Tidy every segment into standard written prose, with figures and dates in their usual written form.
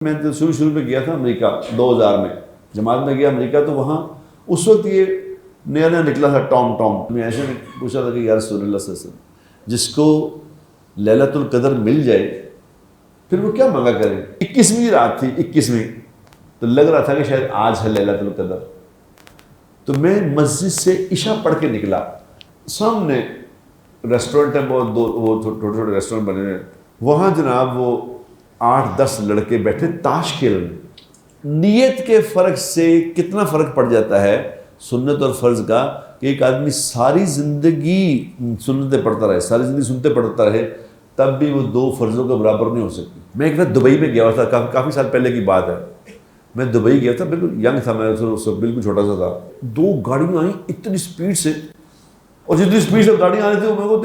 میں تو شروع میں گیا تھا امریکہ 2000 میں جماعت میں گیا امریکہ، تو وہاں اس وقت یہ نیا نکلا تھا ٹام میں ایسے پوچھا تھا کہ یا رسول اللہ صلی اللہ علیہ وسلم جس کو لیلۃ القدر مل جائے پھر وہ کیا مانگا کرے۔ 21ویں رات تھی، 21ویں، تو لگ رہا تھا کہ شاید آج ہے لیلۃ القدر۔ تو میں مسجد سے عشاء پڑھ کے نکلا، سامنے ریسٹورنٹ ہے بہت، وہ چھوٹے چھوٹے ریسٹورنٹ بنے ہوئے، وہاں جناب وہ 8-10 لڑکے بیٹھے تاش کھیل رہے۔ نیت کے فرق سے کتنا فرق پڑ جاتا ہے سنت اور فرض کا، کہ ایک آدمی ساری زندگی سنتیں پڑھتا رہے، ساری زندگی سنتیں پڑھتا رہے، تب بھی وہ 2 فرضوں کے برابر نہیں ہو سکتی۔ میں ایک بار دبئی میں گیا ہوا تھا، کافی سال پہلے کی بات ہے، میں دبئی گیا تھا، بالکل ینگ تھا میں، بالکل چھوٹا سا تھا۔ 2 گاڑیاں آئیں اتنی سپیڈ سے، اور جتنی سپیڈ سے گاڑیاں آ رہی تھیں میں کو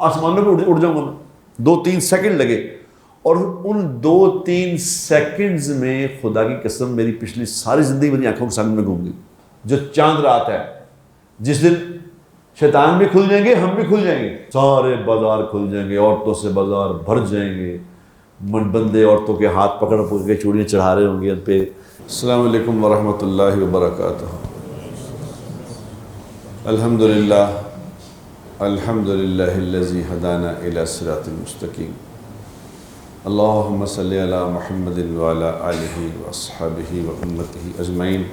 آسمانوں پہ اڑ جاؤں گا۔ 2-3 سیکنڈ لگے، اور ان 2-3 سیکنڈز میں خدا کی قسم میری پچھلی ساری زندگی میری آنکھوں کے سامنے میں گھوم گئی۔ جو چاند رات ہے، جس دن شیطان بھی کھل جائیں گے، ہم بھی کھل جائیں گے، سارے بازار کھل جائیں گے، عورتوں سے بازار بھر جائیں گے، بندے عورتوں کے ہاتھ پکڑ کے چوڑیاں چڑھا رہے ہوں گے ان پہ۔ السلام علیکم ورحمۃ اللہ وبرکاتہ۔ الحمدللہ الحمدللہ الذی ہدانا الی صراط مستقیم، اللہم صلی علی محمد وعلی آلہ واصحابہ وامتہ اجمعین،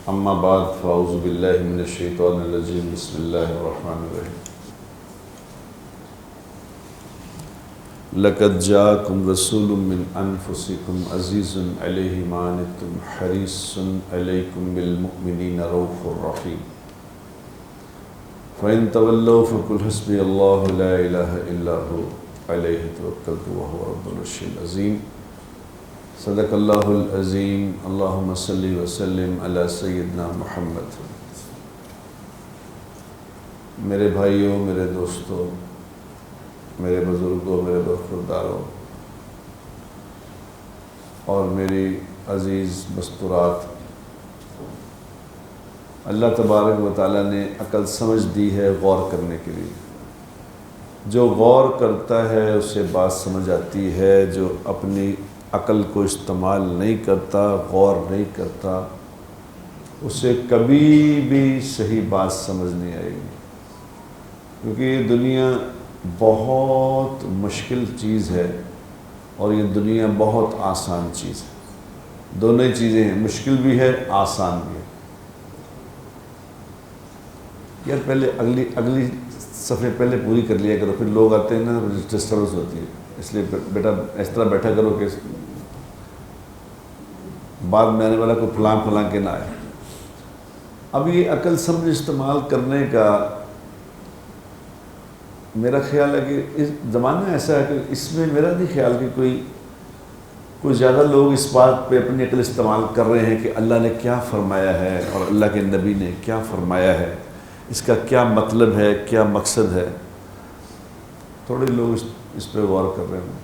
اما بعد فاعوذ باللہ من الشیطان الرجیم، بسم اللہ الرحمن الرحیم۔ لقد جاءکم رسول من انفسکم عزیز علیہ ما عنتم حریص علیکم بالمؤمنین رؤوف رحیم، فإن تولوا فقل حسبی اللہ لا الہ الا هو علیہ توکلت وہو رب العرش العظیم۔ صدق اللہ العظیم۔ اللہم صلی وسلم علی سیدنا محمد۔ میرے بھائیوں، میرے دوستوں، میرے بزرگوں، میرے برخورداروں اور میری عزیز مستورات، اللہ تبارک و تعالیٰ نے عقل سمجھ دی ہے غور کرنے کے لیے۔ جو غور کرتا ہے اسے بات سمجھ آتی ہے، جو اپنی عقل کو استعمال نہیں کرتا، غور نہیں کرتا، اسے کبھی بھی صحیح بات سمجھ نہیں آئے گی۔ کیونکہ یہ دنیا بہت مشکل چیز ہے اور یہ دنیا بہت آسان چیز ہے، دونوں ہی چیزیں ہیں، مشکل بھی ہے، آسان بھی ہے۔ یار پہلے اگلی صفحے پہلے پوری کر لیا کرو، پھر لوگ آتے ہیں نا ڈسٹربنس ہوتی ہے، اس لیے بیٹا اس طرح بیٹھا کرو کہ بعد میں آنے والا کوئی پھلاں کے نہ آئے۔ اب یہ عقل سمجھ استعمال کرنے کا میرا خیال ہے کہ اس زمانہ ایسا ہے کہ اس میں میرا نہیں خیال کہ کوئی زیادہ لوگ اس بات پہ اپنی عقل استعمال کر رہے ہیں کہ اللہ نے کیا فرمایا ہے اور اللہ کے نبی نے کیا فرمایا ہے، اس کا کیا مطلب ہے، کیا مقصد ہے۔ تھوڑے لوگ اس پہ غور کر رہے ہیں۔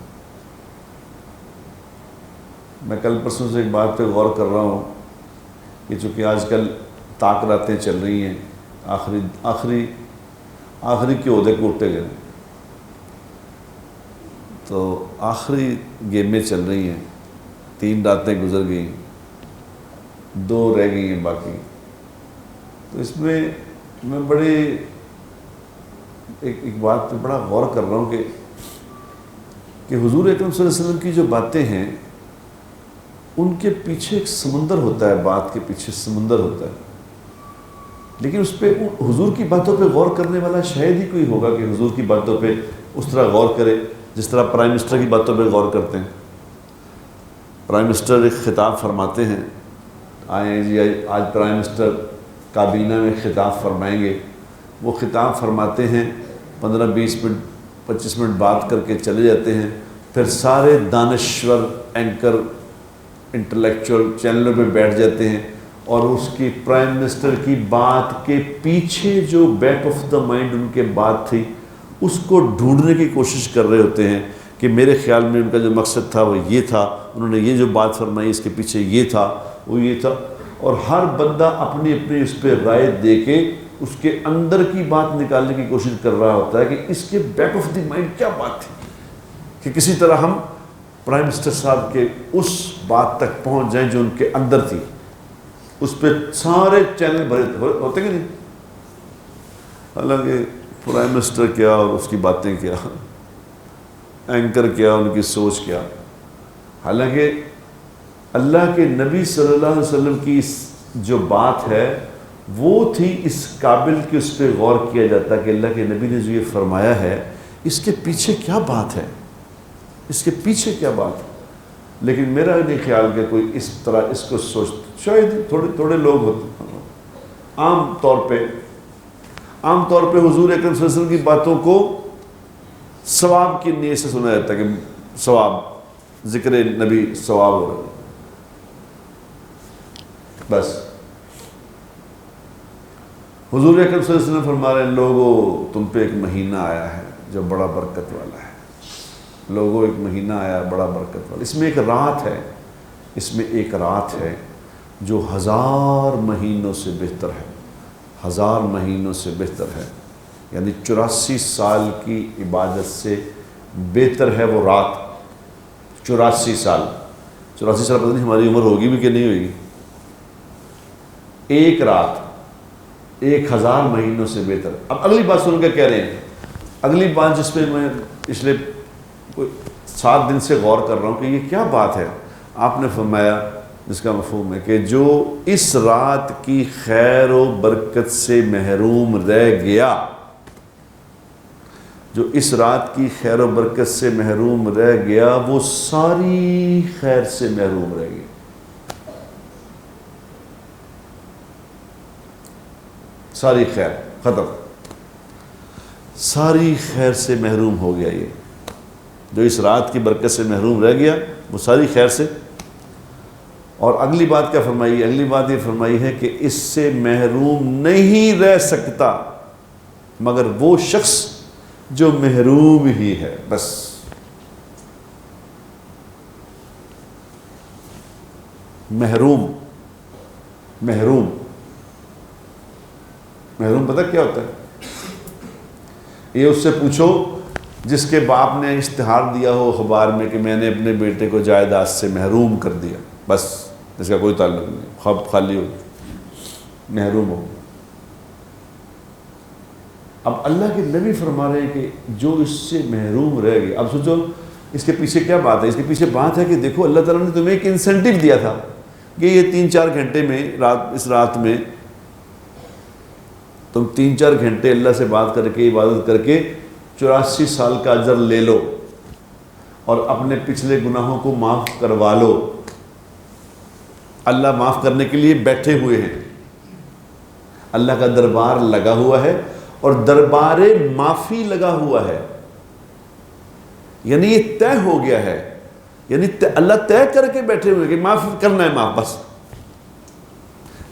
میں کل پرسوں سے ایک بات پہ غور کر رہا ہوں کہ چونکہ آج کل طاق راتیں چل رہی ہیں، آخری کے عہدے کو اٹھتے گئے، تو آخری گیمیں چل رہی ہیں، 3 راتیں گزر گئیں، 2 رہ گئی ہیں باقی۔ تو اس میں میں بڑے ایک بات پہ بڑا غور کر رہا ہوں کہ حضور اکرم صلی اللہ علیہ وسلم کی جو باتیں ہیں ان کے پیچھے ایک سمندر ہوتا ہے، بات کے پیچھے سمندر ہوتا ہے، لیکن اس پہ حضور کی باتوں پہ غور کرنے والا شاید ہی کوئی ہوگا کہ حضور کی باتوں پہ اس طرح غور کرے جس طرح پرائم منسٹر کی باتوں پہ غور کرتے ہیں۔ پرائم منسٹر ایک خطاب فرماتے ہیں، آئیں جی آج پرائم منسٹر کابینہ میں خطاب فرمائیں گے، وہ خطاب فرماتے ہیں، 15-20 منٹ 25 منٹ بات کر کے چلے جاتے ہیں، پھر سارے دانشور اینکر انٹلیکچوئل چینلوں پہ بیٹھ جاتے ہیں اور اس کی پرائم منسٹر کی بات کے پیچھے جو back of the mind in کے بات تھی اس کو ڈھونڈنے کی کوشش کر رہے ہوتے ہیں کہ میرے خیال میں ان کا جو مقصد تھا وہ یہ تھا، انہوں نے یہ جو بات فرمائی اس کے پیچھے یہ تھا، وہ یہ تھا، اور ہر بندہ اپنی اس پہ رائے دے کے اس کے اندر کی بات نکالنے کی کوشش کر رہا ہوتا ہے کہ اس کے بیک آف دی مائنڈ کیا بات تھی، کہ کسی طرح ہم پرائم منسٹر صاحب کے اس بات تک پہنچ جائیں جو ان کے اندر تھی، اس پہ سارے چینل بھرے ہوتے کہ نہیں؟ حالانکہ پرائم منسٹر کیا اور اس کی باتیں کیا، اینکر کیا، ان کی سوچ کیا، حالانکہ اللہ کے نبی صلی اللہ علیہ وسلم کی اس جو بات ہے وہ تھی اس قابل کہ اس پہ غور کیا جاتا کہ اللہ کے نبی نے جو یہ فرمایا ہے اس کے پیچھے کیا بات ہے، اس کے پیچھے کیا بات ہے۔ لیکن میرا نہیں خیال کہ کوئی اس طرح اس کو سوچ، شاید تھوڑے لوگ ہوتے عام طور پہ حضور اکرم صلی اللہ علیہ وسلم کی باتوں کو ثواب کی نیت سے سنا جاتا ہے کہ ثواب، ذکر نبی ثواب ہو رہا ہے، بس۔ حضور اکرم صلی اللہ علیہ وسلم فرما رہے ہیں لوگوں تم پہ ایک مہینہ آیا ہے جو بڑا برکت والا ہے، لوگوں ایک مہینہ آیا بڑا برکت والا، اس میں ایک رات ہے جو 1000 مہینوں سے بہتر ہے، 1000 مہینوں سے بہتر ہے، یعنی 84 سال کی عبادت سے بہتر ہے وہ رات۔ 84 سال پتہ نہیں ہماری عمر ہوگی بھی کہ نہیں ہوگی۔ ایک رات 1000 مہینوں سے بہتر۔ اب اگلی بات سن کے کہہ رہے ہیں، اگلی بات جس پہ میں پچھلے 7 دن سے غور کر رہا ہوں کہ یہ کیا بات ہے، آپ نے فرمایا جس کا مفہوم ہے کہ جو اس رات کی خیر و برکت سے محروم رہ گیا، جو اس رات کی خیر و برکت سے محروم رہ گیا وہ ساری خیر سے محروم رہ گیا، ساری خیر ختم، ساری خیر سے محروم ہو گیا۔ یہ جو اس رات کی برکت سے محروم رہ گیا وہ ساری خیر سے۔ اور اگلی بات کیا فرمائی؟ اگلی بات یہ فرمائی ہے کہ اس سے محروم نہیں رہ سکتا مگر وہ شخص جو محروم ہی ہے، بس۔ محروم پتہ کیا ہوتا ہے؟ یہ اس سے پوچھو جس کے باپ نے اشتہار دیا ہو اخبار میں کہ میں نے اپنے بیٹے کو جائیداد سے محروم کر دیا، بس اس کا کوئی تعلق نہیں، خواب خالی ہو، محروم ہو۔ اب اللہ کے نبی فرما رہے ہیں کہ جو اس سے محروم رہ گئے، اب سوچو اس کے پیچھے کیا بات ہے؟ اس کے پیچھے بات ہے کہ دیکھو اللہ تعالیٰ نے تمہیں ایک انسینٹیو دیا تھا کہ یہ 3-4 گھنٹے میں اس رات میں تم 3-4 گھنٹے اللہ سے بات کر کے عبادت کر کے 84 سال کا اجر لے لو اور اپنے پچھلے گناہوں کو معاف کروا لو۔ اللہ معاف کرنے کے لیے بیٹھے ہوئے ہیں، اللہ کا دربار لگا ہوا ہے اور دربار معافی لگا ہوا ہے، یعنی یہ طے ہو گیا ہے، یعنی اللہ طے کر کے بیٹھے ہوئے کہ معاف کرنا ہے، معاف، بس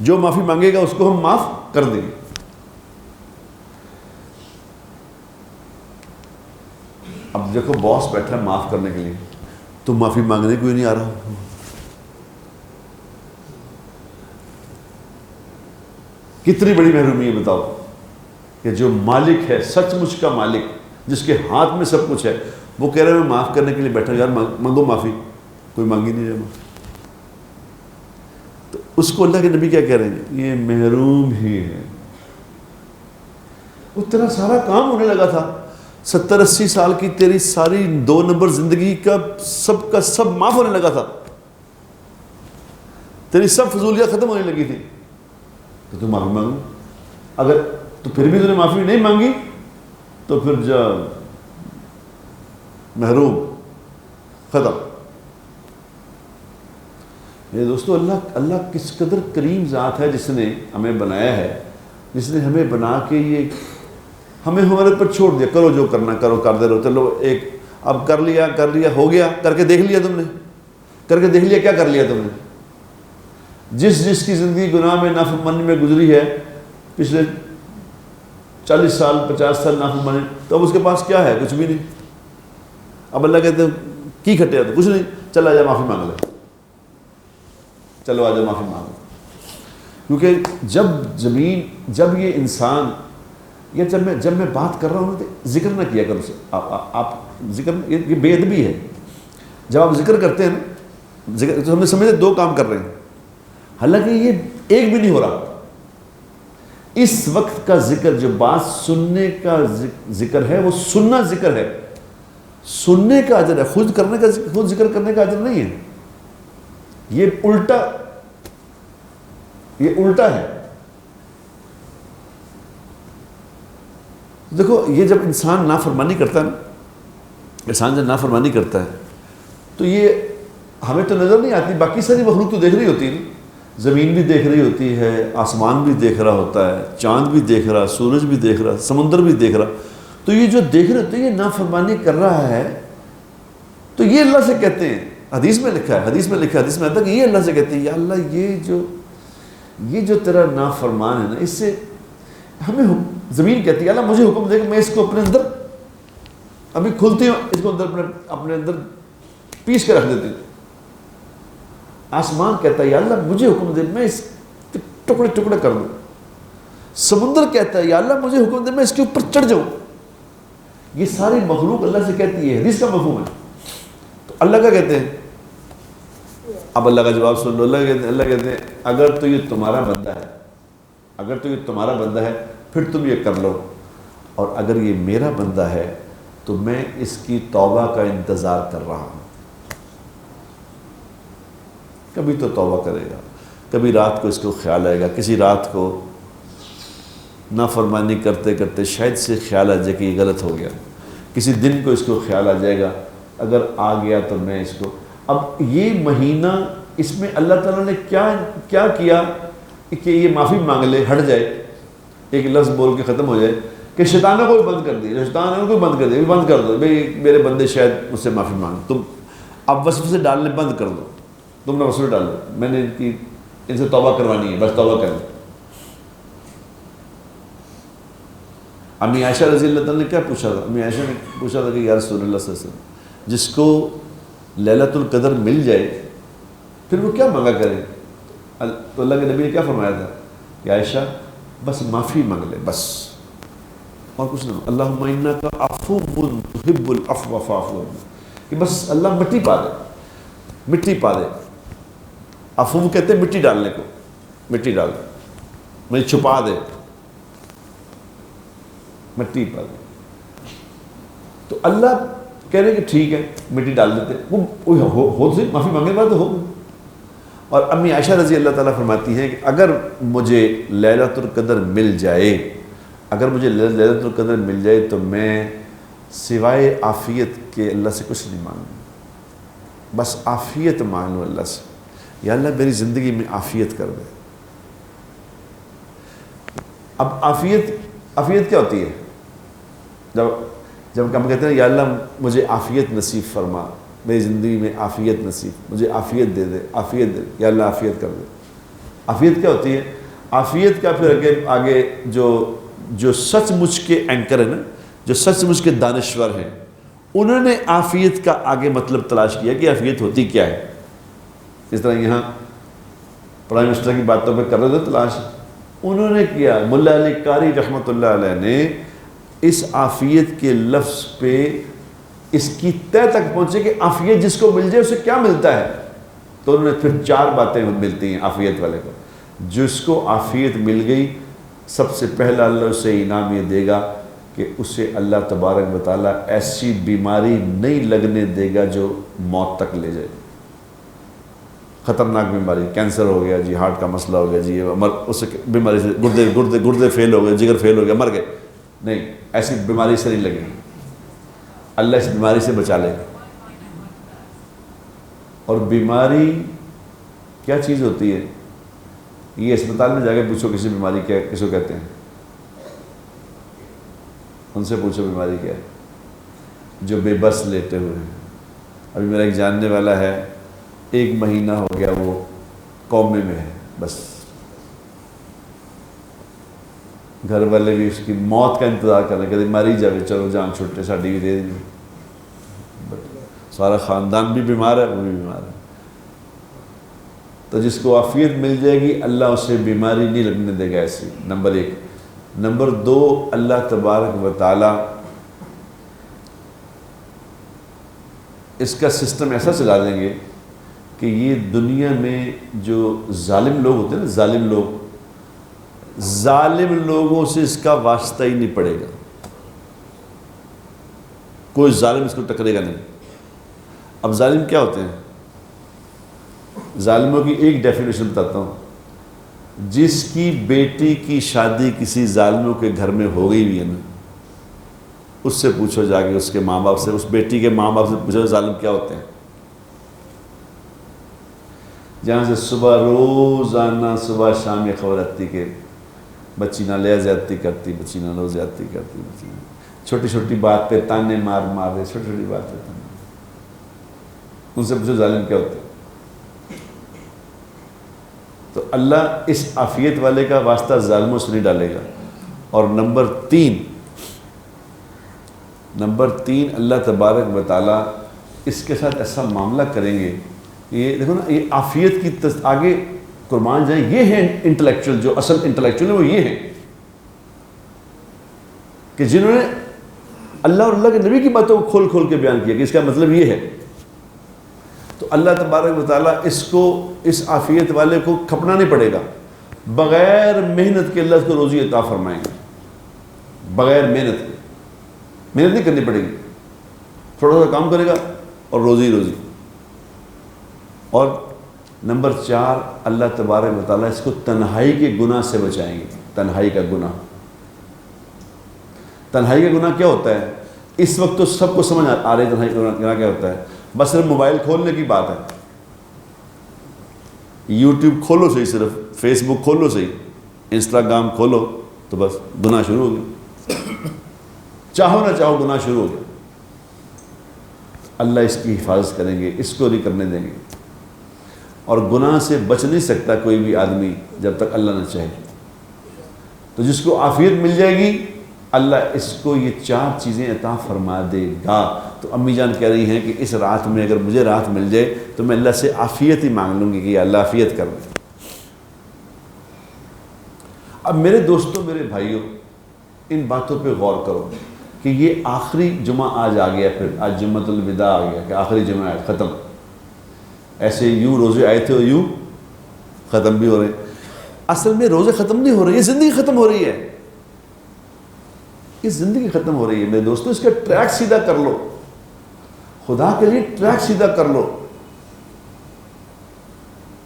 جو معافی مانگے گا اس کو ہم معاف کر دیں گے۔ اب دیکھو باس بیٹھا ہے معاف کرنے کے لیے، تو معافی مانگنے کوئی نہیں آ رہا، کتنی بڑی محرومی ہے بتاؤ کہ جو مالک ہے، سچ مچ کا مالک جس کے ہاتھ میں سب کچھ ہے، وہ کہہ رہے ہیں میں معاف کرنے کے لیے بیٹھا ہوں، یار مانگو معافی، کوئی مانگی نہیں رہا۔ تو اس کو اللہ کے نبی کیا کہہ رہے ہیں؟ یہ محروم ہی ہے۔ وہ تیرا سارا کام ہونے لگا تھا، 70-80 سال کی تیری ساری 2 نمبر زندگی کا سب معاف ہونے لگا تھا، تیری سب فضولیات ختم ہونے لگی تھی، تو تم معافی مانگو۔ اگر تو پھر بھی تم نے معافی نہیں مانگی تو پھر جا محروم، ختم۔ میرے دوستو، اللہ کس قدر کریم ذات ہے جس نے ہمیں بنایا ہے، جس نے ہمیں بنا کے یہ ہمیں ہمارے اوپر چھوڑ دیا، کرو جو کرنا کرو، کرتے رہو، چلو ایک اب کر لیا ہو گیا، کر کے دیکھ لیا تم نے، کر کے دیکھ لیا کیا کر لیا تم نے؟ جس کی زندگی گناہ میں نافرمانی میں گزری ہے، پچھلے 40 سال 50 سال نافرمانی، تو اب اس کے پاس کیا ہے؟ کچھ بھی نہیں۔ اب اللہ کہتے ہیں کی کھٹیا تو کچھ نہیں، چل آجا معافی مانگ لے، چلو آجا معافی مانگ لے۔ کیونکہ جب یہ انسان، یا جب میں بات کر رہا ہوں تو ذکر نہ کیا کرو، آپ ذکر، یہ بے ادبی ہے۔ جب آپ ذکر کرتے ہیں نا، ذکر تو ہمیں سمجھتے دو کام کر رہے ہیں، حالانکہ یہ ایک بھی نہیں ہو رہا. اس وقت کا ذکر جو بات سننے کا ذکر ہے وہ سننا ذکر ہے، سننے کا اجر ہے، خود کرنے کا خود ذکر کرنے کا اجر نہیں ہے. یہ الٹا ہے. دیکھو یہ جب انسان نافرمانی کرتا ہے نا، انسان جب نافرمانی کرتا ہے تو یہ ہمیں تو نظر نہیں آتی، باقی ساری مخلوق تو دیکھ رہی ہوتی ہے نا. زمین بھی دیکھ رہی ہوتی ہے، آسمان بھی دیکھ رہا ہوتا ہے، چاند بھی دیکھ رہا، سورج بھی دیکھ رہا، سمندر بھی دیکھ رہا. تو یہ جو دیکھ رہے ہوتے ہیں یہ نافرمانی کر رہا ہے، تو یہ اللہ سے کہتے ہیں. حدیث میں لکھا ہے، حدیث میں آتا ہے کہ یہ اللہ سے کہتے ہیں یا اللہ یہ جو تیرا نافرمان ہے نا، اس سے ہمیں زمین کہتی ہے اللہ مجھے حکم دے کہ میں اس کو اپنے اندر ابھی کھلتی ہوں، اس کو اندر اپنے اندر پیس کے رکھ دیتی ہوں. آسمان کہتا ہے یا اللہ مجھے حکم دے میں اس ٹکڑے ٹکڑے کر دوں. سمندر کہتا ہے یا اللہ مجھے حکم دے میں اس کے اوپر چڑھ جاؤں. یہ ساری مخلوق اللہ سے کہتی ہے، حدیث کا مفہوم ہے. تو اللہ کا کہتے ہیں، اب اللہ کا جواب سن لو. اللہ کہتے ہیں اگر تو یہ تمہارا بندہ ہے پھر تم یہ کر لو، اور اگر یہ میرا بندہ ہے تو میں اس کی توبہ کا انتظار کر رہا ہوں. کبھی تو توبہ کرے گا، کبھی رات کو اس کو خیال آئے گا، کسی رات کو نافرمانی کرتے کرتے شاید سے خیال آ جائے کہ یہ غلط ہو گیا، کسی دن کو اس کو خیال آ جائے گا اگر آ گیا تو میں اس کو. اب یہ مہینہ اس میں اللہ تعالیٰ نے کیا کیا کہ یہ معافی مانگ لے، ہٹ جائے، ایک لفظ بول کے ختم ہو جائے کہ شیطانوں کو بھی بند کر دیا، شیطانوں کو بند کر دیا، بند کر دو بھائی میرے بندے شاید مجھ سے معافی مانگ، تم اب وسوسے ڈالنے بند کر دو، تم نے وسوسے ڈال دو، میں نے ان سے توبہ کروانی ہے، بس توبہ کر دو. امی عائشہ رضی اللہ تعالیٰ نے کیا پوچھا تھا؟ امی عائشہ نے پوچھا تھا کہ یا رسول اللہ صلی اللہ علیہ وسلم جس کو لیلۃ القدر مل جائے پھر وہ کیا مانگا کرے؟ تو اللہ کے نبی نے کیا فرمایا تھا کہ عائشہ بس معافی مانگ لے، بس اور کچھ نہ. اللہم انک عفو تحب العفو فاعف عنی، کہ بس اللہ مٹی پا دے. عفو کہتے ہیں مٹی ڈالنے کو، مٹی ڈال دے، مجھے چھپا دے، مٹی پا دے. تو اللہ کہہ رہے کہ ٹھیک ہے مٹی ڈال دیتے، وہ ہو سے معافی مانگنے کے بعد تو ہو. اور امی عائشہ رضی اللہ تعالیٰ فرماتی ہیں کہ اگر مجھے لیلۃ القدر مل جائے تو میں سوائے عافیت کے اللہ سے کچھ نہیں مانگوں، بس عافیت مانگ لوں اللہ سے، یا اللہ میری زندگی میں عافیت کر دے. اب عافیت کیا ہوتی ہے؟ جب ہم کہتے ہیں یا اللہ مجھے عافیت نصیب فرما، میری زندگی میں عافیت نصیب، مجھے عافیت دے دے، یا اللہ عافیت کر دے. عافیت کیا ہوتی ہے؟ عافیت کا پھر آگے جو سچ مچ کے اینکر ہیں نا، جو سچ مچ کے دانشور ہیں، انہوں نے عافیت کا آگے مطلب تلاش کیا کہ عافیت ہوتی کیا ہے. اس طرح یہاں پرائم منسٹر کی باتوں پہ کر رہے تھے تلاش، انہوں نے کیا. ملا علی قاری رحمۃ اللہ علیہ نے اس عافیت کے لفظ پہ اس کی تہ تک پہنچے کہ عافیت جس کو مل جائے اسے کیا ملتا ہے. تو انہوں نے پھر 4 باتیں ملتی ہیں عافیت والے کو. جس کو عافیت مل گئی سب سے پہلا اللہ اسے انعام یہ دے گا کہ اسے اللہ تبارک و تعالیٰ ایسی بیماری نہیں لگنے دے گا جو موت تک لے جائے. خطرناک بیماری، کینسر ہو گیا جی، ہارٹ کا مسئلہ ہو گیا جی، اس بیماری سے گردے فیل ہو گئے، جگر فیل ہو گیا، مر گئے. نہیں، ایسی بیماری سے نہیں لگے گی، اللہ اس بیماری سے بچا لے گا. اور بیماری کیا چیز ہوتی ہے؟ یہ اسپتال میں جا کے پوچھو کسی بیماری کیا کس کو کہتے ہیں، ان سے پوچھو بیماری کیا ہے. جو بے بس لیٹے ہوئے ہیں. ابھی میرا ایک جاننے والا ہے 1 مہینہ ہو گیا وہ کومے میں ہے، بس گھر والے بھی اس کی موت کا انتظار کر رہے ہیں، کہتے ماری جاوے چلو جان چھٹے ساڈی بھی دے دی. سارا خاندان بھی بیمار ہے، وہ بھی بیمار ہے. تو جس کو عافیت مل جائے گی اللہ اسے بیماری نہیں لگنے دے گا ایسی، نمبر 1. نمبر 2، اللہ تبارک و تعالی اس کا سسٹم ایسا چلا دیں گے کہ یہ دنیا میں جو ظالم لوگ ہوتے ہیں نا، ظالم لوگوں سے اس کا واسطہ ہی نہیں پڑے گا، کوئی ظالم اس کو ٹکرے گا نہیں۔ اب ظالم کیا ہوتے ہیں؟ ظالموں کی ایک ڈیفینیشن بتاتا ہوں، جس کی بیٹی کی شادی کسی ظالموں کے گھر میں ہو گئی بھی ہے نا، اس سے پوچھو جا کے، اس کے ماں باپ سے، اس بیٹی کے ماں باپ سے پوچھو ظالم کیا ہوتے ہیں۔ جہاں سے روزانہ صبح شام یہ خبر آتی کہ بچی نہ لے زیادتی کرتی، بچی نہ لو زیادتی کرتی، بچی نہ، چھوٹی چھوٹی بات پہ تانے مار رہے، چھوٹی چھوٹی بات پہ تانے، ان سے پوچھو ظالم کیا ہوتے ہیں۔ تو اللہ اس عافیت والے کا واسطہ ظالموں سے نہیں ڈالے گا۔ اور نمبر تین اللہ تبارک و تعالیٰ اس کے ساتھ ایسا معاملہ کریں گے، یہ دیکھو نا، یہ عافیت کی آگے قربان جائیں، یہ ہیں انٹلیکچوئل، جو اصل انٹلیکچوئل ہیں وہ یہ ہیں کہ جنہوں نے اللہ اور اللہ کے نبی کی باتوں کو کھول کھول کے بیان کیا کہ اس کا مطلب یہ ہے۔ تو اللہ تبارک و تعالیٰ اس عافیت والے کو کھپنا نہیں پڑے گا، بغیر محنت کے اللہ اس کو روزی عطا فرمائیں گے، بغیر محنت کے، محنت نہیں کرنی پڑے گی، تھوڑا سا کام کرے گا اور روزی۔ اور نمبر 4، اللہ تبارک و تعالیٰ اس کو تنہائی کے گناہ سے بچائیں گے۔ تنہائی کا گناہ کیا ہوتا ہے؟ اس وقت تو سب کو سمجھ آ رہی ہے تنہائی کا گناہ کیا ہوتا ہے، بس صرف موبائل کھولنے کی بات ہے، یوٹیوب کھولو صحیح، صرف فیس بک کھولو صحیح، انسٹاگرام کھولو تو بس گناہ شروع ہو گیا، چاہو نہ چاہو گناہ شروع ہو گیا۔ اللہ اس کی حفاظت کریں گے، اس کو نہیں کرنے دیں گے۔ اور گناہ سے بچ نہیں سکتا کوئی بھی آدمی جب تک اللہ نہ چاہے۔ تو جس کو عافیت مل جائے گی، اللہ اس کو یہ 4 چیزیں عطا فرما دے گا۔ تو امی جان کہہ رہی ہیں کہ اس رات میں اگر مجھے رات مل جائے تو میں اللہ سے عافیت ہی مانگ لوں گی کہ یا اللہ عافیت کر دے۔ اب میرے دوستوں، میرے بھائیوں، ان باتوں پہ غور کرو کہ یہ آخری جمعہ آج آ گیا، پھر آج جمعۃ الوداع آ گیا کہ آخری جمعہ ہے، ختم۔ ایسے یوں روزے آئے تھے اور یوں ختم بھی ہو رہے ہیں۔ اصل میں روزے ختم نہیں ہو رہے، یہ زندگی ختم ہو رہی ہے، یہ زندگی ختم ہو رہی ہے میرے دوستوں۔ اس کا ٹریک سیدھا کر لو، خدا کے لیے ٹریک سیدھا کر لو۔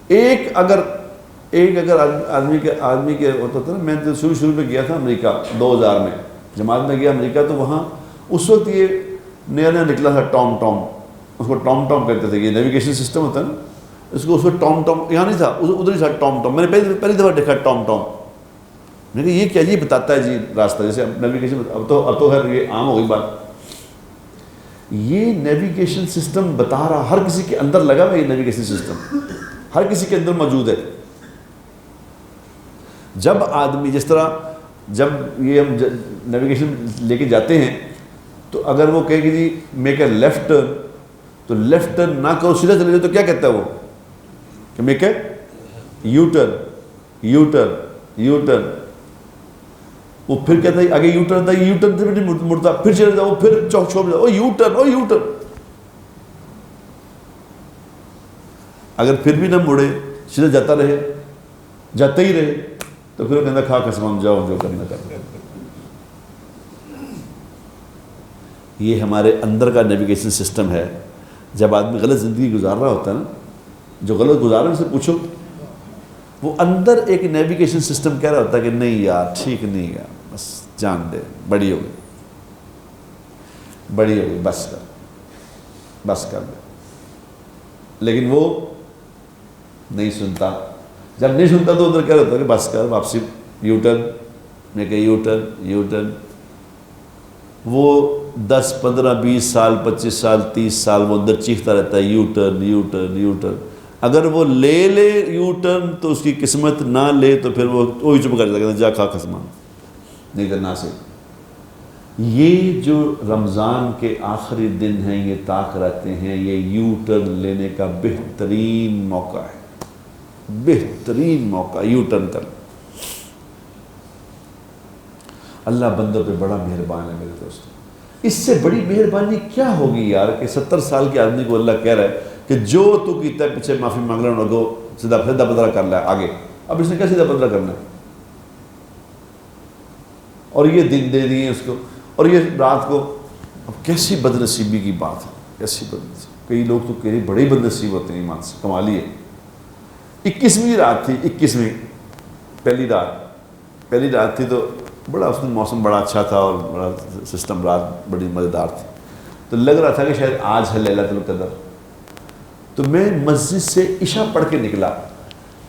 ایک اگر آدمی کے ہوتا تھا نا، میں شروع میں گیا تھا امریکہ 2000 میں، جماعت میں گیا امریکہ، تو وہاں اس وقت یہ نیا نکلا تھا ٹام ٹام، اس کو ٹام ٹام کہتے تھے، یہ نیویگیشن سسٹم ہوتا ہے نا، اس کو اس وقت ٹام ٹام، یہاں نہیں تھا، ادھر ہی تھا ٹام ٹام۔ میں نے پہلی دفعہ دیکھا ٹام ٹام، میں نے کہا یہ کیا، یہ بتاتا ہے جی راستہ، جیسے نیویگیشن، اب تو خیر یہ عام ہو گئی بات۔ یہ نیویگیشن سسٹم بتا رہا، ہر کسی کے اندر لگا ہوا، یہ نیویگیشن سسٹم ہر کسی کے اندر موجود ہے۔ جب آدمی، جس طرح جب یہ ہم نیویگیشن لے کے جاتے ہیں تو اگر وہ کہے کہ جی میک اے لیفٹ ٹرن، تو لیفٹ ٹرن نہ کرو، سیدھا چلے جاؤ، تو کیا کہتا ہے وہ کہ make a you turn, you turn, you turn. وہ پھر کہتا ہے آگے یو ٹرن تھا، یو ٹرن سے بھی مڑتا، پھر چلے جاؤ، پھر چوک چھوڑ جاؤ، او یو ٹرن، او یو ٹرن۔ اگر پھر بھی نہ مڑے، سیدھا جاتا رہے، جاتے ہی رہے، تو پھر وہ کہتا کھا قسم جاؤ جو کرنا کر۔ یہ ہمارے اندر کا نیویگیشن سسٹم ہے۔ جب آدمی غلط زندگی گزار رہا ہوتا ہے نا، جو غلط گزار رہا ہے، سے پوچھو، وہ اندر ایک نیویگیشن سسٹم کہہ رہا ہوتا ہے کہ نہیں یار ٹھیک نہیں یار، بس جان دے، بڑی ہو گئی، بس کر دے۔ لیکن وہ نہیں سنتا۔ جب نہیں سنتا تو ادھر کہہ رہا ہوتا ہے کہ بس کر، واپسی یو ٹرن، میں کہ یو ٹرن۔ وہ 10 15 20 سال 25 سال 30 سال وہ اندر چیختا رہتا ہے you turn, you turn, you turn. اگر وہ لے یو ٹرن تو اس کی قسمت، نہ لے تو پھر وہ وہی چپ کر دیتا ہے، جا کھا قسمان، نہیں کرنا سے۔ یہ جو رمضان کے آخری دن ہیں، یہ طاق رہتے ہیں، یہ یو ٹرن لینے کا بہترین موقع ہے، بہترین موقع یو ٹرن کر۔ اللہ بندوں پہ بڑا مہربان ہے میرے دوستوں۔ اس سے بڑی مہربانی کیا ہوگی یار کہ 70 سال کے آدمی کو اللہ کہہ رہا ہے کہ جو تو کیتا ہے پیچھے معافی مانگ رہا ہے کو سیدھا بدلا کر لیا آگے. اب اس نے کیا سیدھا بدلا کرنا ہے؟ اور یہ دن دے دیے اس کو اور یہ رات کو. اب کیسی بد نصیبی کی بات ہے, کیسی بد نصیبی. کئی لوگ تو کہہ بڑے بد نصیب ہوتے ہیں ایمان سے, کمال ہی ہے. 21ویں رات تھی, 21ویں پہلی رات تھی تو بڑا اس میں موسم بڑا اچھا تھا اور بڑا سسٹم رات بڑی مزیدار تھی. تو لگ رہا تھا کہ شاید آج ہے لیلۃ القدر. تو میں مسجد سے عشاء پڑھ کے نکلا,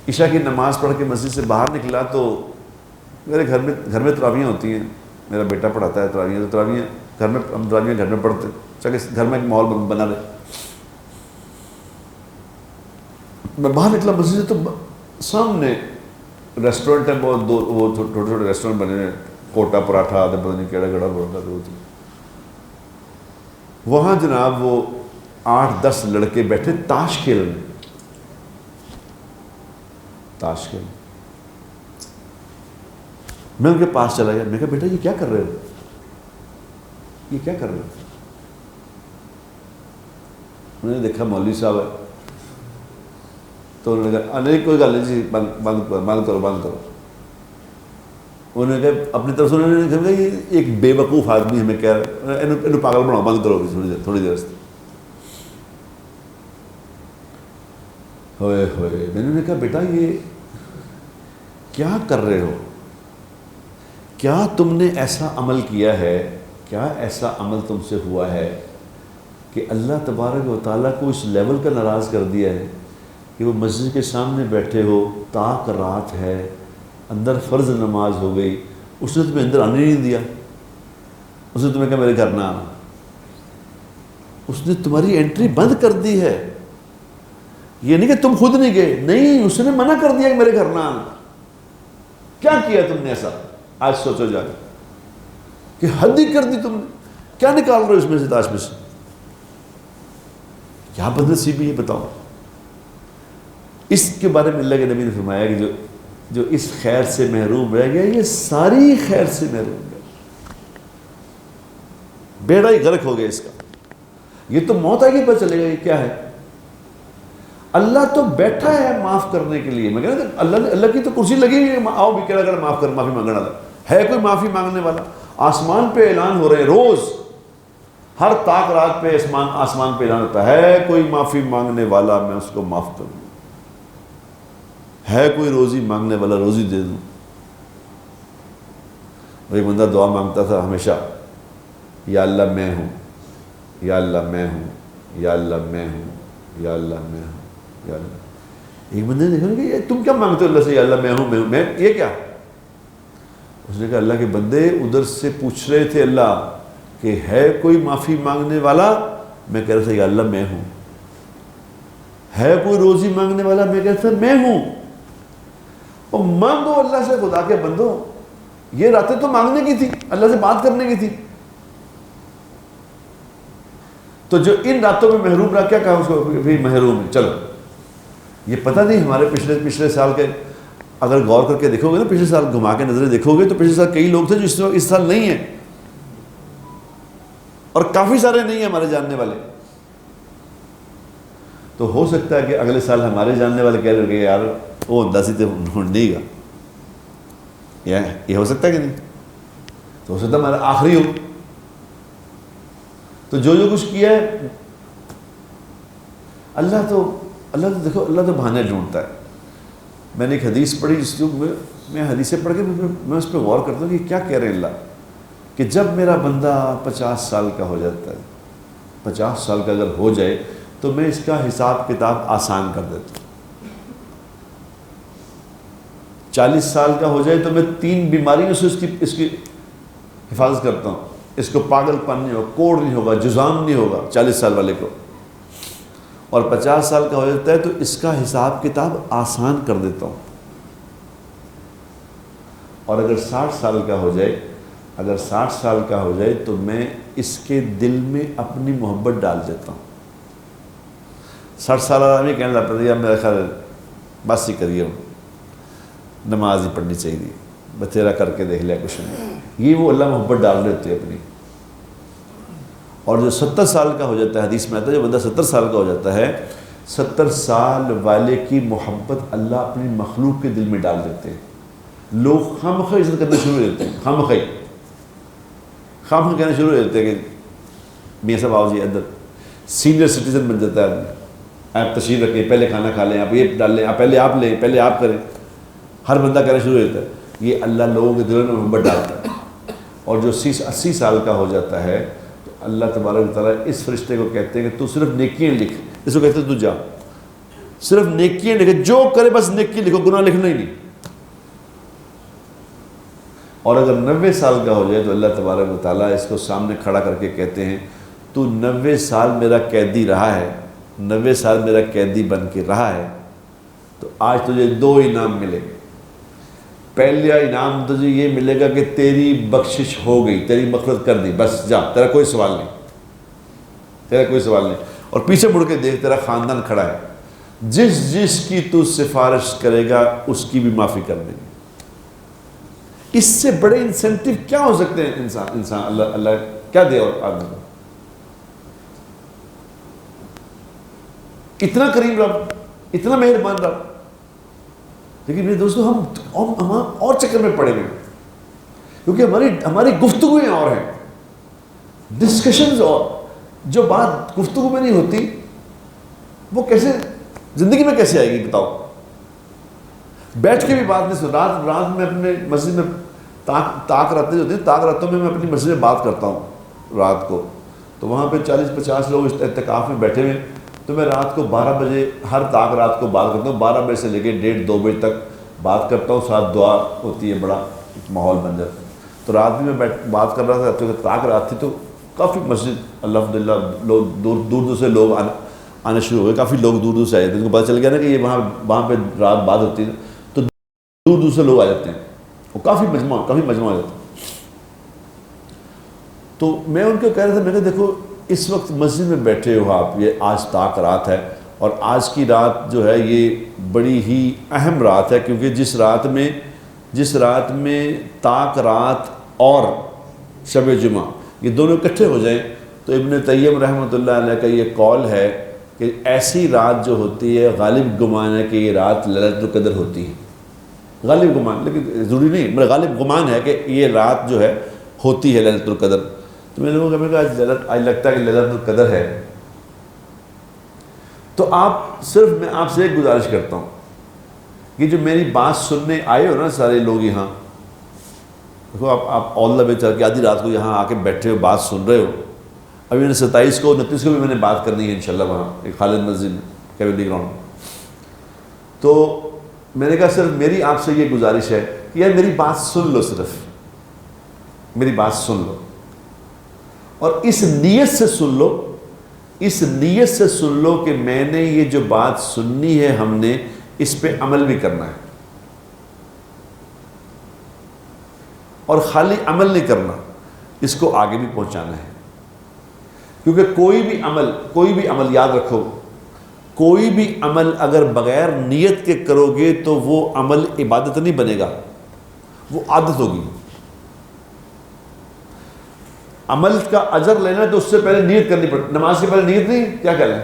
عشاء کی نماز پڑھ کے مسجد سے باہر نکلا تو میرے گھر میں تراویحیں ہوتی ہیں, میرا بیٹا پڑھاتا ہے تراویحیں, تو تراویحیں گھر میں, ہم تراویحیں گھر میں پڑھتے چاہے گھر میں ایک ماحول بنا رہے. میں باہر نکلا مسجد سے تو سامنے ریسٹورنٹ ہے بہت, دو وہ چھوٹے چھوٹے ریسٹورنٹ بنے ہیں, کوٹا پراٹھا پتہ نہیں کیڑا کیڑا پراٹھا. تو وہاں جناب وہ 8-10 لڑکے بیٹھے تاش کھیل رہے, تاش کھیل. میں ان کے پاس چلا گیا, میں کہا بیٹا یہ کیا کر رہے ہو, یہ کیا کر رہے ہو؟ میں نے دیکھا مولوی صاحب ہے تو انہوں نے کہا نہیں کوئی گل نہیں جی, بند کرو. انہوں نے کہا اپنی طرف سے انہوں نے کہا یہ ایک بے وقوف آدمی ہمیں کہہ رہا ہے, انہوں پاگل بناؤ, بند کرو تھوڑی دیر سے. ہوئے میں نے کہا بیٹا یہ کیا کر رہے ہو, کیا تم نے ایسا عمل کیا ہے, کیا ایسا عمل تم سے ہوا ہے کہ اللہ تبارک و تعالیٰ کو اس لیول کا ناراض کر دیا ہے کہ وہ مسجد کے سامنے بیٹھے ہو, تاک رات ہے, اندر فرض نماز ہو گئی, اس نے تمہیں اندر آنے نہیں دیا, اس نے تمہیں کہا میرے گھر نہ آنا, اس نے تمہاری انٹری بند کر دی ہے. یہ نہیں کہ تم خود نہیں گئے, نہیں, اس نے منع کر دیا کہ میرے گھر نہ آنا. کیا کیا تم نے ایسا؟ آج سوچو جا کے کہ حد ہی کر دی تم نے. کیا نکال رہے ہو اس میں سے, تاش میں سے؟ کیا بدنصیبی ہے بتاؤ. اس کے بارے میں اللہ کے نبی نے فرمایا کہ جو اس خیر سے محروم رہ گیا یہ ساری خیر سے محروم رہ گیا, بیڑا ہی غرق ہو گیا اس کا. یہ تو موت آگے پتہ چلے گا یہ کیا ہے. اللہ تو بیٹھا ہے معاف کرنے کے لیے. میں کہہ رہا تھا اللہ کی تو کرسی لگی ہوئی ہے, آؤ بھی کہہ رہا معاف کر, معافی مانگنے والا ہے. کوئی معافی مانگنے والا؟ آسمان پہ اعلان ہو رہے ہیں روز, ہر تاک رات پہ آسمان پہ اعلان ہوتا ہے کوئی معافی مانگنے والا میں اس کو معاف کروں, ہے کوئی روزی مانگنے والا روزی دے دوں. ایک بندہ دعا مانگتا تھا ہمیشہ, یا اللہ میں ہوں, یا اللہ میں ہوں, یا اللہ میں ہوں, یا اللہ میں ہوں, یا اللہ. ایک بندے نے دیکھا کہ یہ تم کیا مانگتے ہو اللہ سے, یا اللہ میں ہوں, میں یہ کیا؟ اس نے کہا اللہ کے بندے ادھر سے پوچھ رہے تھے اللہ کہ ہے کوئی معافی مانگنے والا, میں کہہ رہا تھا یا اللہ میں ہوں. ہے کوئی روزی مانگنے والا, میں کہہ رہا تھا میں ہوں. اور مانگو اللہ سے, خدا کے بندو, یہ راتیں تو مانگنے کی تھی, اللہ سے بات کرنے کی تھی. تو جو ان راتوں میں محروم رہا, کیا کہا اس کو بھی محروم ہے. چلو یہ پتہ نہیں ہمارے پچھلے سال کے اگر غور کر کے دیکھو گے نا, پچھلے سال گھما کے نظریں دیکھو گے تو پچھلے سال کئی لوگ تھے جو اس سال نہیں ہیں, اور کافی سارے نہیں ہیں ہمارے جاننے والے. تو ہو سکتا ہے کہ اگلے سال ہمارے جاننے والے کہہ رہے کہ یار وہ ہوں سی تو نہیں گا, یہ ہو سکتا ہے کہ نہیں, تو ہو سکتا ہے ہمارا آخری ہو. تو جو کچھ کیا ہے اللہ تو دیکھو, اللہ تو بہانے ڈھونڈتا ہے. میں نے ایک حدیث پڑھی جس کو میں حدیثیں پڑھ کے میں اس پہ غور کرتا ہوں کہ کیا کہہ رہے ہیں اللہ, کہ جب میرا بندہ 50 سال کا ہو جاتا ہے, 50 سال کا اگر ہو جائے تو میں اس کا حساب کتاب آسان کر دیتا ہوں. 40 سال کا ہو جائے تو میں 3 بیماریوں سے اس کی حفاظت کرتا ہوں. اس کو پاگل پن نہیں ہوگا, کوڑ نہیں ہوگا, جزام نہیں ہوگا 40 سال والے کو. اور 50 سال کا ہو جاتا ہے تو اس کا حساب کتاب آسان کر دیتا ہوں. اور اگر 60 سال کا ہو جائے تو میں اس کے دل میں اپنی محبت ڈال دیتا ہوں. 60 سال آدمی کہنے لگتا ہے یار میرا خیال بس ہی کریے, نماز ہی پڑھنی چاہیے, بتیرا کر کے دیکھ لیا کچھ نہیں. یہ وہ اللہ محبت ڈال دیتے اپنی. اور جو 70 سال کا ہو جاتا ہے، حدیث میں آتا ہے جو بندہ 70 سال کا ہو جاتا ہے، 70 سال والے کی محبت اللہ اپنی مخلوق کے دل میں ڈال دیتے ہیں۔ لوگ خامخواہ عزت کرنا شروع ہو دیتے ہیں، خامخواہ کہنا شروع ہو دیتے ہیں کہ میاں صاحب آؤ جی اندر، سینئر سٹیزن بن جاتا ہے آدمی، آپ تشریف رکھیں، پہلے کھانا کھا لیں، آپ یہ ڈال لیں، پہلے آپ لیں، پہلے آپ کریں، ہر بندہ کہنا شروع ہو جاتا ہے۔ یہ اللہ لوگوں کے دلوں میں محبت ڈالتا ہے۔ اور جو 80 سال کا ہو جاتا ہے تو اللہ تبارک و تعالیٰ اس فرشتے کو کہتے ہیں کہ تو صرف نیکیاں لکھ، اس کو کہتے ہیں تو جا صرف نیکیاں لکھ، جو کرے بس نیکی لکھو، گناہ لکھنا ہی نہیں۔ اور اگر 90 سال کا ہو جائے تو اللہ تبارک و تعالیٰ اس کو سامنے کھڑا کر کے کہتے ہیں تو 90 سال میرا قیدی رہا ہے، 90 سال میرا قیدی بن کے رہا ہے، تو آج تجھے 2 انعام ملے گے۔ پہلا انعام تجھے یہ ملے گا کہ تیری بخشش ہو گئی، تیری مغفرت کر دی، بس جا، تیرا کوئی سوال نہیں، تیرا کوئی سوال نہیں۔ اور پیچھے مڑ کے دیکھ، تیرا خاندان کھڑا ہے، جس کی تو سفارش کرے گا اس کی بھی معافی کر دیں گے۔ اس سے بڑے انسینٹیو کیا ہو سکتے ہیں؟ انسان اللہ کیا دے اور آدمی کو؟ اتنا کریم رب، اتنا مہربان رب۔ لیکن میرے دوستو ہم اور چکر میں پڑے ہوئے ہیں، کیونکہ ہماری گفتگویں اور ہیں، ڈسکشنز اور، جو بات گفتگو میں نہیں ہوتی وہ کیسے زندگی میں کیسے آئے گی بتاؤ؟ بیٹھ کے بھی بات نہیں سن، رات میں اپنے مسجد میں طاق راتیں جو ہوتی ہیں، طاق راتوں میں اپنی مسجد میں بات کرتا ہوں رات کو، تو وہاں پہ 40-50 لوگ اعتکاف میں بیٹھے ہوئے، تو میں رات کو 12 بجے ہر طاق رات کو بات کرتا ہوں، 12 بجے سے لے کے 1:30-2 بجے تک بات کرتا ہوں، ساتھ دعا ہوتی ہے، بڑا ماحول بن جاتا ہے۔ تو رات میں میں بات کر رہا تھا، تو طاق رات تھی، تو کافی مسجد الحمدللہ لوگ دور سے لوگ آنے شروع ہو گئے، کافی لوگ دور سے آئے تھے، ان کو پتہ چل گیا نا کہ یہ وہاں پہ رات بات ہوتی ہے، تو دور سے لوگ آ جاتے ہیں، وہ کافی مجمع ہو جاتا ہے۔ تو میں ان کو کہہ رہا تھا، میں نے دیکھو اس وقت مسجد میں بیٹھے ہو آپ، یہ آج طاق رات ہے، اور آج کی رات جو ہے یہ بڑی ہی اہم رات ہے، کیونکہ جس رات میں طاق رات اور شب جمعہ یہ دونوں اکٹھے ہو جائیں، تو ابن تیمیہ رحمۃ اللہ علیہ کا یہ قول ہے کہ ایسی رات جو ہوتی ہے، غالب گمان ہے کہ یہ رات لیلۃ القدر ہوتی ہے، غالب گمان، لیکن ضروری نہیں، میرا غالب گمان ہے کہ یہ رات جو ہے ہوتی ہے لیلۃ القدر۔ تو میں لوگوں کو کہا آج لگتا ہے کہ لیلۃ القدر ہے، تو میں آپ سے ایک گزارش کرتا ہوں کہ جو میری بات سننے آئے ہو نا سارے لوگ یہاں، دیکھو آپ آل دا وے چل کے آدھی رات کو یہاں آ کے بیٹھے ہو، بات سن رہے ہو۔ ابھی میں نے 27 کو 29 کو بھی میں نے بات کرنی ہے انشاءاللہ وہاں ایک خالد مسجد میں، کمیونٹی گراؤنڈ میں۔ تو میں نے کہا صرف میری آپ سے یہ گزارش ہے کہ یار میری بات سن لو، صرف میری بات سن لو، اور اس نیت سے سن لو کہ میں نے یہ جو بات سننی ہے، ہم نے اس پہ عمل بھی کرنا ہے، اور خالی عمل نہیں کرنا، اس کو آگے بھی پہنچانا ہے۔ کیونکہ کوئی بھی عمل یاد رکھو، کوئی بھی عمل اگر بغیر نیت کے کرو گے تو وہ عمل عبادت نہیں بنے گا، وہ عادت ہوگی۔ عمل کا اجر لینا تو اس سے پہلے نیت کرنی پڑتی، نماز سے پہلے نیت نہیں، کیا کہہ لیں؟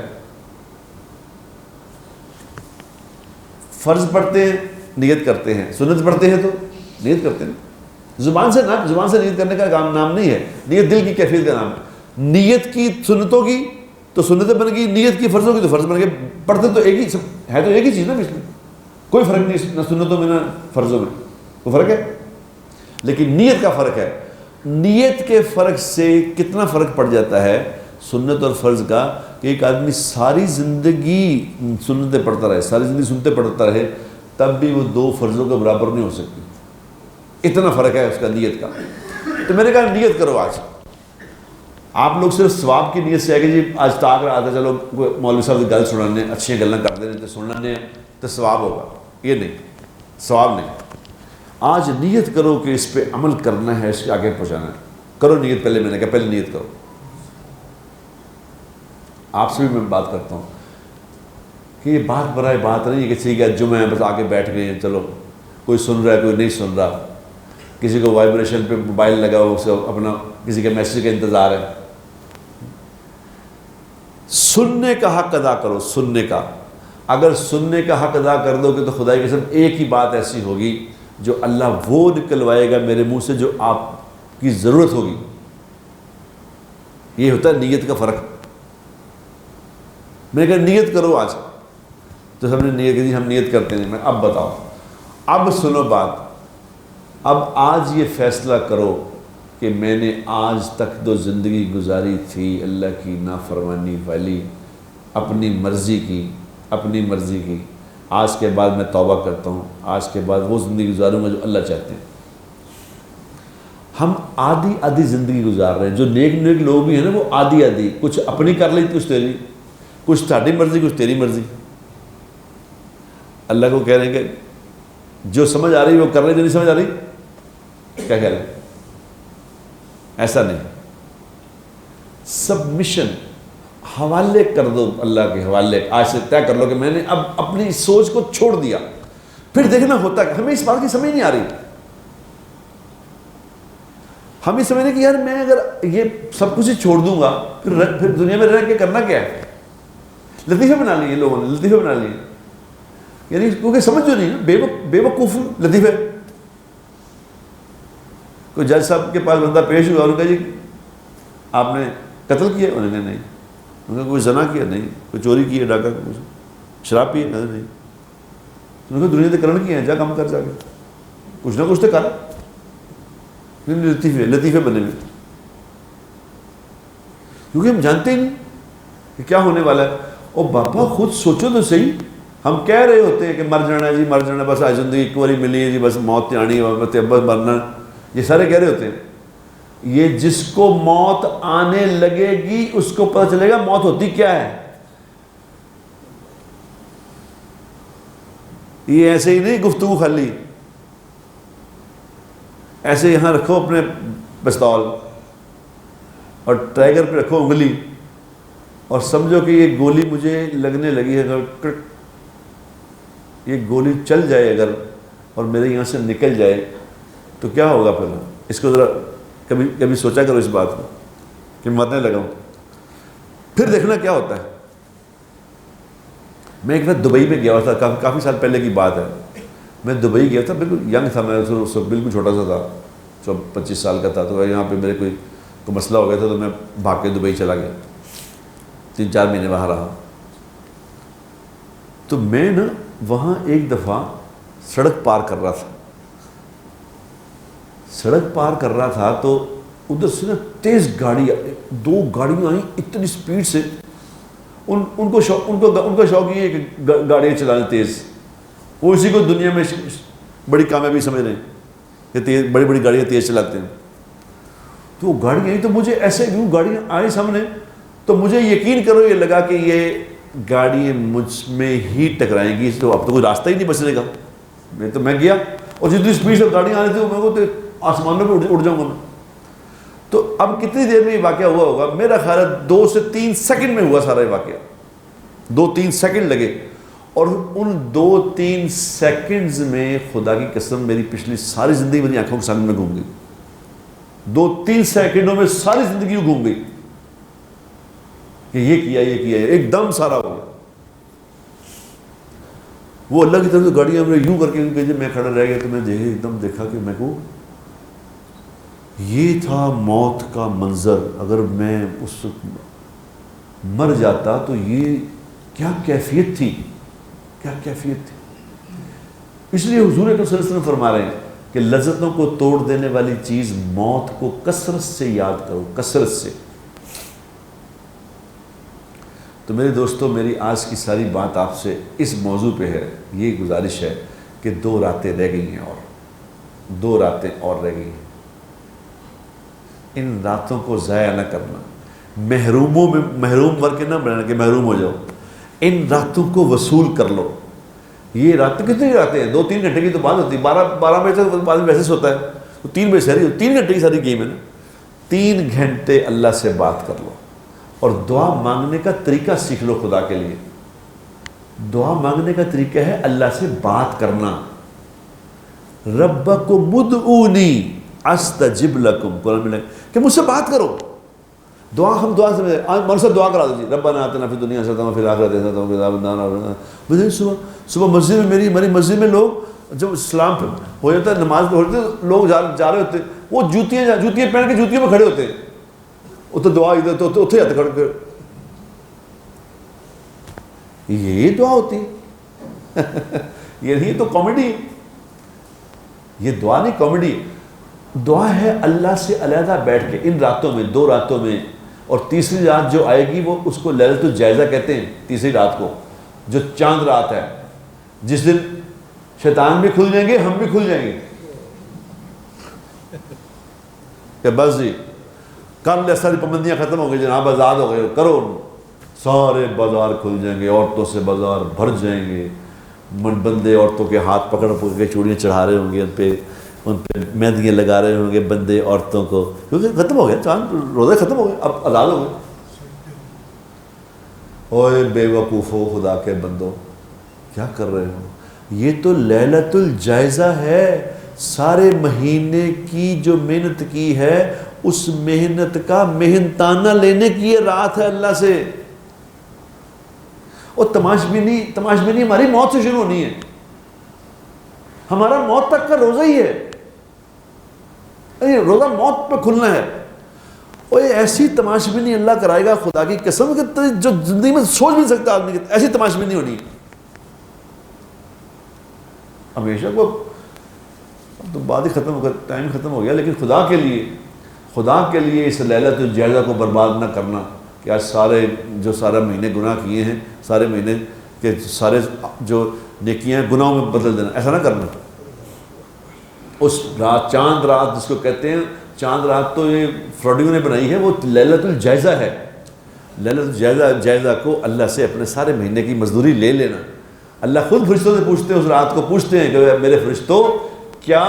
فرض پڑھتے ہیں نیت کرتے ہیں، سنت پڑھتے ہیں تو نیت کرتے ہیں، زبان سے نیت کرنے کا نام نہیں ہے، نیت دل کی کیفیت کا نام ہے۔ نیت کی سنتوں کی تو سنتیں بن گئی، نیت کی فرضوں کی تو فرض بن گئے، پڑھتے تو ایک ہی ہے، تو ایک ہی چیز نا، اس میں کوئی فرق نہیں، نہ سنتوں میں نہ فرضوں میں کوئی فرق ہے، لیکن نیت کا فرق ہے۔ نیت کے فرق سے کتنا فرق پڑ جاتا ہے سنت اور فرض کا، کہ ایک آدمی ساری زندگی سنتیں پڑھتا رہے، ساری زندگی سنتے پڑھتا رہے، تب بھی وہ 2 فرضوں کے برابر نہیں ہو سکتی، اتنا فرق ہے اس کا نیت کا۔ تو میں نے کہا نیت کرو آج، آپ لوگ صرف ثواب کی نیت سے ہے کہ جی آج طاق رات ہے، چلو مولوی صاحب کی گل سنانے، اچھیاں گلاں کرتے رہتے سننے تو ثواب ہوگا، یہ نہیں، ثواب نہیں۔ آج نیت کرو کہ اس پہ عمل کرنا ہے، اس کے آگے پہنچانا ہے، کرو نیت پہلے، میں نے کہا پہلے نیت کرو۔ آپ سے بھی میں بات کرتا ہوں کہ یہ بات برائے بات نہیں ہے کہ ٹھیک ہے جمعہ ہے بس آگے بیٹھ گئے ہیں، چلو کوئی سن رہا ہے کوئی نہیں سن رہا، کسی کو وائبریشن پہ موبائل لگا ہو، اپنا کسی کے میسیج کا انتظار ہے، سننے کا حق ادا کرو، سننے کا. اگر سننے کا حق ادا کر دو گے تو خدا کی قسم ایک ہی بات ایسی ہوگی جو اللہ وہ نکلوائے گا میرے منہ سے جو آپ کی ضرورت ہوگی. یہ ہوتا ہے نیت کا فرق. میں نے کہا نیت کرو آج، تو سب نے نیت کی، ہم نیت کرتے ہیں. میں اب بتاؤ، اب سنو بات. اب آج یہ فیصلہ کرو کہ میں نے آج تک جو زندگی گزاری تھی اللہ کی نافرمانی والی، اپنی مرضی کی، آج کے بعد میں توبہ کرتا ہوں. آج کے بعد وہ زندگی گزاروں گا جو اللہ چاہتے ہیں. ہم آدھی زندگی گزار رہے ہیں. جو نیک لوگ بھی ہیں نا وہ آدھی، کچھ اپنی کر لی، کچھ تیری، کچھ تھوڑی مرضی، کچھ تیری مرضی. اللہ کو کہہ رہے ہیں کہ جو سمجھ آ رہی وہ کر رہے، جو نہیں سمجھ آ رہی کیا کہہ رہے ہیں. ایسا نہیں. سبمیشن، حوالے کر دو اللہ کے حوالے. آج سے طے کر لو کہ میں نے اب اپنی سوچ کو چھوڑ دیا. پھر دیکھنا ہوتا ہے. ہمیں اس بات کی سمجھ نہیں آ رہی. ہم یہ سمجھنے کہ یار میں اگر یہ سب کچھ ہی چھوڑ دوں گا پھر دنیا میں رہ کے کرنا کیا ہے. لطیفے بنا لیے لوگوں نے، لطیفے بنا لیے. یعنی کیونکہ سمجھ جو نہیں نا، بے وقوف لطیفے. کوئی جج صاحب کے پاس بندہ پیش ہوا، انہوں نے کہا جی آپ نے قتل کیا؟ انہوں نے نہیں. انہوں نے کوئی زنا کیا؟ نہیں. کوئی چوری کی ہے، ڈاکہ کچھ شراب پی ہے؟ نہیں. انہوں نے دنیا سے کرن کیا ہے، جا کام کر، جا کے کچھ نہ کچھ تو کر. لطیفے بنے ہوئے، کیونکہ ہم جانتے ہی نہیں کہ کیا ہونے والا ہے. اور بابا خود سوچو تو صحیح. ہم کہہ رہے ہوتے ہیں کہ مر جانا ہے جی، مر جانا، بس آج زندگی ایک باری ملی ہے جی، بس موت آنی ہے، بس مرنا. یہ سارے کہہ رہے ہوتے ہیں. یہ جس کو موت آنے لگے گی اس کو پتہ چلے گا موت ہوتی کیا ہے. یہ ایسے ہی نہیں گفتگو خالی. ایسے یہاں رکھو اپنے پستول اور ٹائگر پہ رکھو انگلی اور سمجھو کہ یہ گولی مجھے لگنے لگی ہے. اگر یہ گولی چل جائے اگر اور میرے یہاں سے نکل جائے تو کیا ہوگا پھر. اس کو ذرا کبھی سوچا کرو اس بات کو کہ مرنے لگا ہوں. پھر دیکھنا کیا ہوتا ہے. میں ایک بار دبئی میں گیا ہوا تھا، کافی سال پہلے کی بات ہے. میں دبئی گیا تھا، بالکل ینگ تھا میں، بالکل چھوٹا سا تھا، 25 سال کا تھا. تو یہاں پہ میرے کوئی مسئلہ ہو گیا تھا تو میں بھاگ کے دبئی چلا گیا. 3-4 مہینے وہاں رہا. تو میں نا وہاں ایک دفعہ سڑک پار کر رہا تھا تو ادھر سے نا تیز گاڑی، 2 گاڑیاں آئیں اتنی سپیڈ سے. ان کا شوق یہ ہے کہ گاڑیاں چلائیں تیز. وہ اسی کو دنیا میں بڑی کامیابی سمجھ رہے ہیں کہ بڑی گاڑیاں تیز چلاتے ہیں. تو وہ گاڑیاں آئی تو مجھے ایسے یوں گاڑیاں آئیں سامنے تو مجھے یقین کرو یہ لگا کہ یہ گاڑیاں مجھ میں ہی ٹکرائیں گی. تو اب تو کوئی راستہ ہی نہیں بچنے کا. میں گیا اور جتنی سپیڈ سے گاڑیاں آ رہی تھیں میں تو آسمانوں پہ اڑ جاؤں گا میں. تو اب کتنی دیر میں یہ واقعہ ہوا ہوگا؟ میرا خیال ہے 2 سے 3 سیکنڈ میں ہوا سارا یہ واقعہ. 2-3 سیکنڈ لگے اور ان 2-3 سیکنڈز میں خدا کی قسم میری پچھلی ساری زندگی میری آنکھوں کے سامنے میں گھوم گئی. 2-3 سیکنڈوں میں ساری زندگی گھوم گئی کہ یہ کیا ایک دم سارا ہو گیا. وہ اللہ کی طرف سے گاڑیاں میں یوں کر کے میں کھڑا رہ گیا تو میں ایک دم دیکھا کہ میں کو یہ تھا موت کا منظر. اگر میں اس وقت مر جاتا تو یہ کیا کیفیت تھی. اس لیے حضور اکرم صلی اللہ علیہ وسلم فرما رہے ہیں کہ لذتوں کو توڑ دینے والی چیز موت کو کثرت سے یاد کرو، کثرت سے. تو میرے دوستو، میری آج کی ساری بات آپ سے اس موضوع پہ ہے. یہ گزارش ہے کہ 2 راتیں رہ گئی ہیں اور 2 راتیں اور رہ گئی ہیں. ان راتوں کو ضائع نہ کرنا. محروم ور کے نہ بنانا کہ محروم ہو جاؤ. ان راتوں کو وصول کر لو. یہ راتیں کتنی راتیں ہیں؟ 2-3 گھنٹے کی تو بات ہوتی ہے. 12 بجے تک بعد میں ویسے سوتا ہے تو 3 بجے سحری 3 گھنٹے کی ساری گیم ہے نا. 3 گھنٹے اللہ سے بات کر لو اور دعا مانگنے کا طریقہ سیکھ لو. خدا کے لیے دعا مانگنے کا طریقہ ہے اللہ سے بات کرنا. ربکم ادعونی استجب لکم. قرآن میں کہ مجھ سے بات کرو. دعا ہم دعا سے من سے دعا کرا دو جی ربنا آتنا فی الدنیا حسنۃ وفی الآخرۃ حسنۃ وقنا عذاب النار. مجھے صبح مسجد میں میری مسجد میں لوگ جب اسلام ہو جاتا ہے نماز پڑھتے لوگ جا رہے ہوتے وہ جوتیاں پہن کے جوتیوں میں کھڑے ہوتے ہیں وہ تو دعا ادھر تو اتنے جاتے کھڑ کے. یہ دعا ہوتی ہے یہ تو کامیڈی ہے. یہ دعا نہیں کامیڈی ہے. دعا ہے اللہ سے علیحدہ بیٹھ کے ان راتوں میں 2 راتوں میں, اور تیسری رات جو آئے گی وہ اس کو لیلۃ الجائزہ کہتے ہیں. تیسری رات کو جو چاند رات ہے جس دن شیطان بھی کھل جائیں گے ہم بھی کھل جائیں گے کہ بس جی کر لے ساری پابندیاں ختم ہو گئی جناب آزاد ہو گئے کرو. سارے بازار کھل جائیں گے عورتوں سے بازار بھر جائیں گے. بندے عورتوں کے ہاتھ پکڑ کے چوڑیاں چڑھا رہے ہوں گے ان پہ مہندیاں لگا رہے ہوں گے بندے عورتوں کو کیونکہ ختم ہو گیا چاند روزے ختم ہو گئے اب آزاد ہو گئے. اوے بے وقوفو خدا کے بندو کیا کر رہے ہو. یہ تو لیلۃ الجائزہ ہے. سارے مہینے کی جو محنت کی ہے اس محنت کا محنتانہ لینے کی یہ رات ہے اللہ سے. اور تماشبینی ہماری موت سے شروع ہونی ہے. ہمارا موت تک کا روزہ ہی ہے. روزہ موت پہ کھلنا ہے. اور یہ ایسی تماشبینی اللہ کرائے گا خدا کی قسم کہ جو زندگی میں سوچ بھی نہیں سکتا آدمی کہ ایسی تماشبینی ہونی ہے. ہمیشہ کو اب تو بعد ہی ختم ہو گیا ٹائم ختم ہو گیا لیکن خدا کے لیے اس لیلۃ الجائزہ کو برباد نہ کرنا کہ آج سارا مہینے گناہ کیے ہیں سارے مہینے کے سارے جو نیکیاں ہیں گناہوں میں بدل دینا. ایسا نہ کرنا. اس رات چاند رات جس کو کہتے ہیں چاند رات تو یہ فروڈیوں نے بنائی ہے وہ لیلۃ الجائزہ ہے. لیلۃ الجائزہ کو اللہ سے اپنے سارے مہینے کی مزدوری لے لینا. اللہ خود فرشتوں سے پوچھتے ہیں اس رات کو پوچھتے ہیں کہ میرے فرشتوں کیا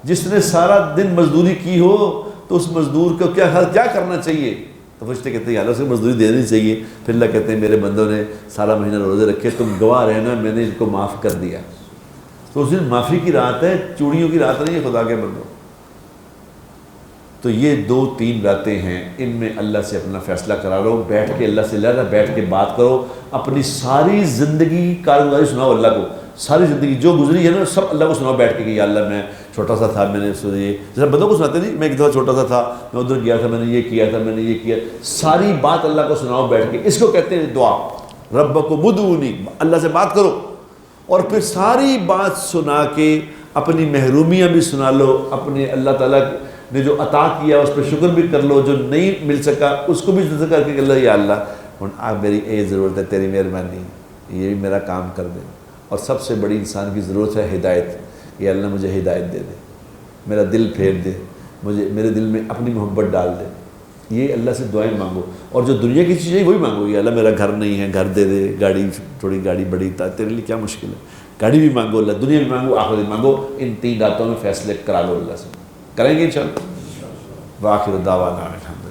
جس نے سارا دن مزدوری کی ہو تو اس مزدور کو کیا کرنا چاہیے. تو فرشتے کہتے ہیں اللہ سے مزدوری دینی چاہیے. پھر اللہ کہتے ہیں میرے بندوں نے سارا مہینہ روزے رکھے تم گواہ رہنا میں نے ان کو معاف کر دیا. تو اس دن معافی کی رات ہے چوڑیوں کی رات نہیں ہے خدا کے بندوں. تو یہ 2-3 راتیں ہیں ان میں اللہ سے اپنا فیصلہ کرا لو بیٹھ کے اللہ سے بیٹھ کے بات کرو. اپنی ساری زندگی کارگزاری سناؤ اللہ کو. ساری زندگی جو گزری ہے نا سب اللہ کو سناؤ بیٹھ کے کہ یا اللہ میں چھوٹا سا تھا میں نے جیسے بندوں کو سناتے نہیں میں ایک دفعہ چھوٹا سا تھا میں ادھر گیا تھا میں نے یہ کیا تھا میں نے یہ کیا. ساری بات اللہ کو سناؤ بیٹھ کے. اس کو کہتے ہیں دعا. ربکم ادعونی اللہ سے بات کرو اور پھر ساری بات سنا کے اپنی محرومیاں بھی سنا لو. اپنے اللہ تعالیٰ نے جو عطا کیا اس پہ شکر بھی کر لو. جو نہیں مل سکا اس کو بھی ذکر کر کے کہ اللہ یا اللہ اب میری یہ ضرورت ہے تیری مہربانی یہ بھی میرا کام کر دے. اور سب سے بڑی انسان کی ضرورت ہے ہدایت. یہ اللہ مجھے ہدایت دے دے میرا دل پھیر دے میرے دل میں اپنی محبت ڈال دے. یہ اللہ سے دعائیں مانگو. اور جو دنیا کی چیزیں وہی مانگو. یہ اللہ میرا گھر نہیں ہے گھر دے دے. گاڑی تھوڑی گاڑی بڑی تیرے لیے کیا مشکل ہے. گاڑی بھی مانگو اللہ دنیا بھی مانگو آخرت بھی مانگو. ان 3 راتوں میں فیصلے کرا لو اللہ سے. کریں گے انشاءاللہ. وآخر دعوانا الحمد